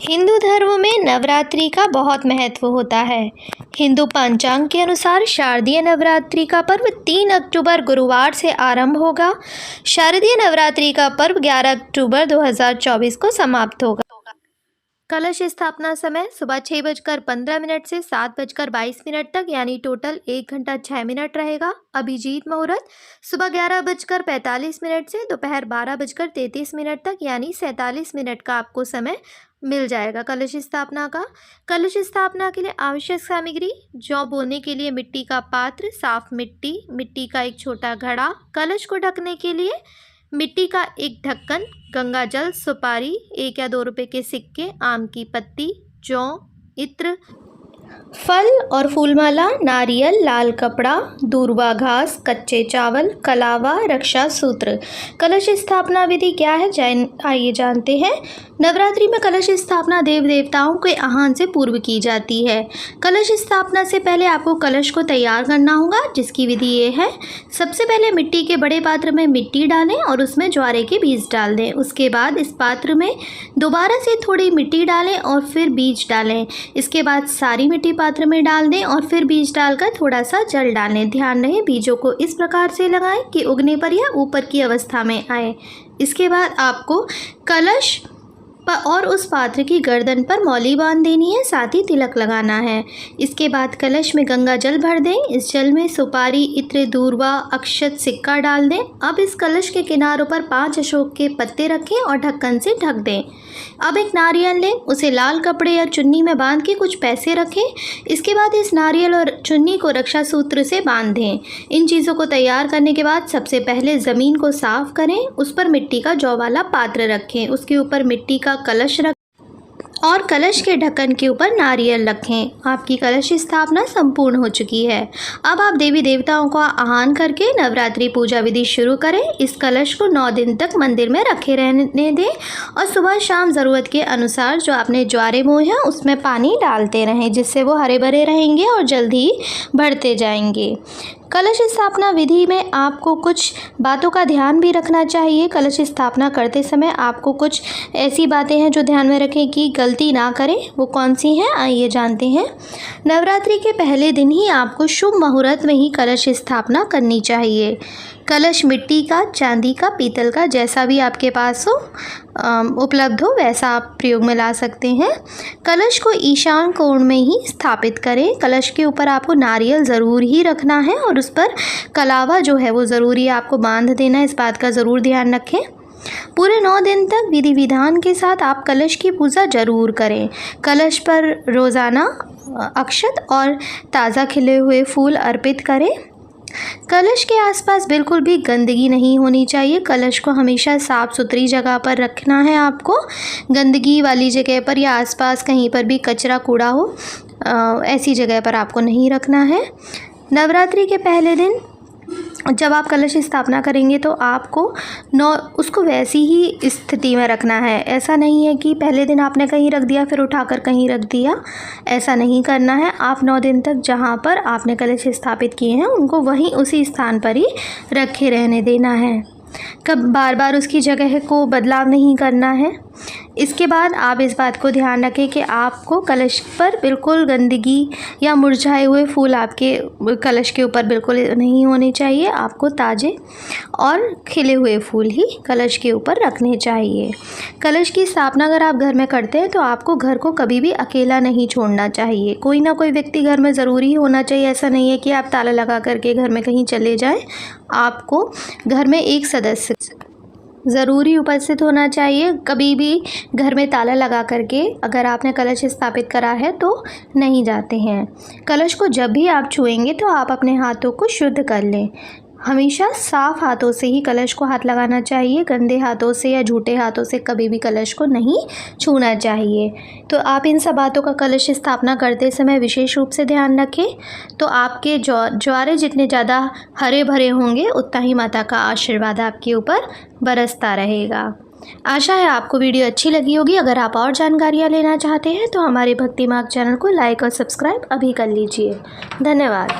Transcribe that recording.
हिंदू धर्म में नवरात्रि का बहुत महत्व होता है। हिंदू पंचांग के अनुसार शारदीय नवरात्रि का पर्व 3 अक्टूबर गुरुवार से आरंभ होगा। शारदीय नवरात्रि का पर्व 11 अक्टूबर 2024 को समाप्त होगा। कलश स्थापना समय सुबह 6:15 से 7:22 तक, यानी टोटल 1 घंटा 6 मिनट रहेगा। अभिजीत मुहूर्त सुबह 11:45 से दोपहर 12:33 तक, यानी 47 मिनट का आपको समय मिल जाएगा कलश स्थापना का। कलश स्थापना के लिए आवश्यक सामग्री: जौ बोने के लिए मिट्टी का पात्र, साफ मिट्टी का एक छोटा घड़ा, कलश को ढकने के लिए मिट्टी का एक ढक्कन, गंगा जल, सुपारी, 1 या 2 रुपए के सिक्के, आम की पत्ती, जौ, इत्र, फल और फूलमाला, नारियल, लाल कपड़ा, दूर्वा घास, कच्चे चावल, कलावा, रक्षा सूत्र। कलश स्थापना विधि क्या है, आइए जानते हैं। नवरात्रि में कलश स्थापना देव देवताओं के आह्वान से पूर्व की जाती है। कलश स्थापना से पहले आपको कलश को तैयार करना होगा, जिसकी विधि ये है। सबसे पहले मिट्टी के बड़े पात्र में मिट्टी डालें और उसमें ज्वारे के बीज डाल दें। उसके बाद इस पात्र में दोबारा से थोड़ी मिट्टी डालें और फिर बीज डालें। इसके बाद सारी मिट्टी पात्र में डाल दें और फिर बीज डालकर थोड़ा सा जल डालें। ध्यान रहे बीजों को इस प्रकार से लगाएं कि उगने पर या ऊपर की अवस्था में आए। इसके बाद आपको कलश और उस पात्र की गर्दन पर मौली बांध देनी है, साथ ही तिलक लगाना है। इसके बाद कलश में गंगा जल भर दें। इस जल में सुपारी, इत्र, दूर्वा, अक्षत, सिक्का डाल दें। अब इस कलश के किनारों पर 5 अशोक के पत्ते रखें और ढक्कन से ढक दें। अब एक नारियल लें, उसे लाल कपड़े या चुन्नी में बांध के कुछ पैसे रखें। इसके बाद इस नारियल और चुन्नी को रक्षा सूत्र से बांध दें। इन चीज़ों को तैयार करने के बाद सबसे पहले ज़मीन को साफ करें, उस पर मिट्टी का जौ वाला पात्र रखें, उसके ऊपर मिट्टी का कलश रखें और कलश के ढक्कन के ऊपर नारियल रखें। आपकी कलश स्थापना संपूर्ण हो चुकी है। अब आप देवी देवताओं का आह्वान करके नवरात्रि पूजा विधि शुरू करें। इस कलश को 9 दिन तक मंदिर में रखे रहने दें और सुबह शाम ज़रूरत के अनुसार जो आपने ज्वारे बोए हैं उसमें पानी डालते रहें, जिससे वो हरे भरे रहेंगे और जल्दी बढ़ते जाएंगे। कलश स्थापना विधि में आपको कुछ बातों का ध्यान भी रखना चाहिए। कलश स्थापना करते समय आपको कुछ ऐसी बातें हैं जो ध्यान में रखें कि गलती ना करें। वो कौन सी हैं, आइए जानते हैं। नवरात्रि के पहले दिन ही आपको शुभ मुहूर्त में ही कलश स्थापना करनी चाहिए। कलश मिट्टी का, चांदी का, पीतल का, जैसा भी आपके पास हो उपलब्ध हो वैसा आप प्रयोग में ला सकते हैं। कलश को ईशान कोण में ही स्थापित करें। कलश के ऊपर आपको नारियल ज़रूर ही रखना है और उस पर कलावा जो है वो ज़रूरी आपको बांध देना है, इस बात का ज़रूर ध्यान रखें। पूरे 9 दिन तक विधि विधान के साथ आप कलश की पूजा जरूर करें। कलश पर रोज़ाना अक्षत और ताज़ा खिले हुए फूल अर्पित करें। कलश के आसपास बिल्कुल भी गंदगी नहीं होनी चाहिए। कलश को हमेशा साफ़ सुथरी जगह पर रखना है आपको। गंदगी वाली जगह पर या आसपास कहीं पर भी कचरा कूड़ा हो ऐसी जगह पर आपको नहीं रखना है। नवरात्रि के पहले दिन जब आप कलश स्थापना करेंगे तो आपको उसको वैसी ही स्थिति में रखना है। ऐसा नहीं है कि पहले दिन आपने कहीं रख दिया फिर उठाकर कहीं रख दिया, ऐसा नहीं करना है। आप 9 दिन तक जहाँ पर आपने कलश स्थापित किए हैं उनको वहीं उसी स्थान पर ही रखे रहने देना है। कब बार बार उसकी जगह को बदलाव नहीं करना है। इसके बाद आप इस बात को ध्यान रखें कि आपको कलश पर बिल्कुल गंदगी या मुरझाए हुए फूल आपके कलश के ऊपर बिल्कुल नहीं होने चाहिए। आपको ताज़े और खिले हुए फूल ही कलश के ऊपर रखने चाहिए। कलश की स्थापना अगर आप घर में करते हैं तो आपको घर को कभी भी अकेला नहीं छोड़ना चाहिए। कोई ना कोई व्यक्ति घर में ज़रूरी होना चाहिए। ऐसा नहीं है कि आप ताला लगा करके घर में कहीं चले जाएं। आपको घर में एक सदस्य ज़रूरी उपस्थित होना चाहिए। कभी भी घर में ताला लगा करके अगर आपने कलश स्थापित करा है तो नहीं जाते हैं। कलश को जब भी आप छुएंगे तो आप अपने हाथों को शुद्ध कर लें। हमेशा साफ़ हाथों से ही कलश को हाथ लगाना चाहिए। गंदे हाथों से या झूठे हाथों से कभी भी कलश को नहीं छूना चाहिए। तो आप इन सब बातों का कलश स्थापना करते समय विशेष रूप से ध्यान रखें। तो आपके ज्वारे जितने ज़्यादा हरे भरे होंगे उतना ही माता का आशीर्वाद आपके ऊपर बरसता रहेगा। आशा है आपको वीडियो अच्छी लगी होगी। अगर आप और जानकारियाँ लेना चाहते हैं तो हमारे भक्ति मार्ग चैनल को लाइक और सब्सक्राइब अभी कर लीजिए। धन्यवाद।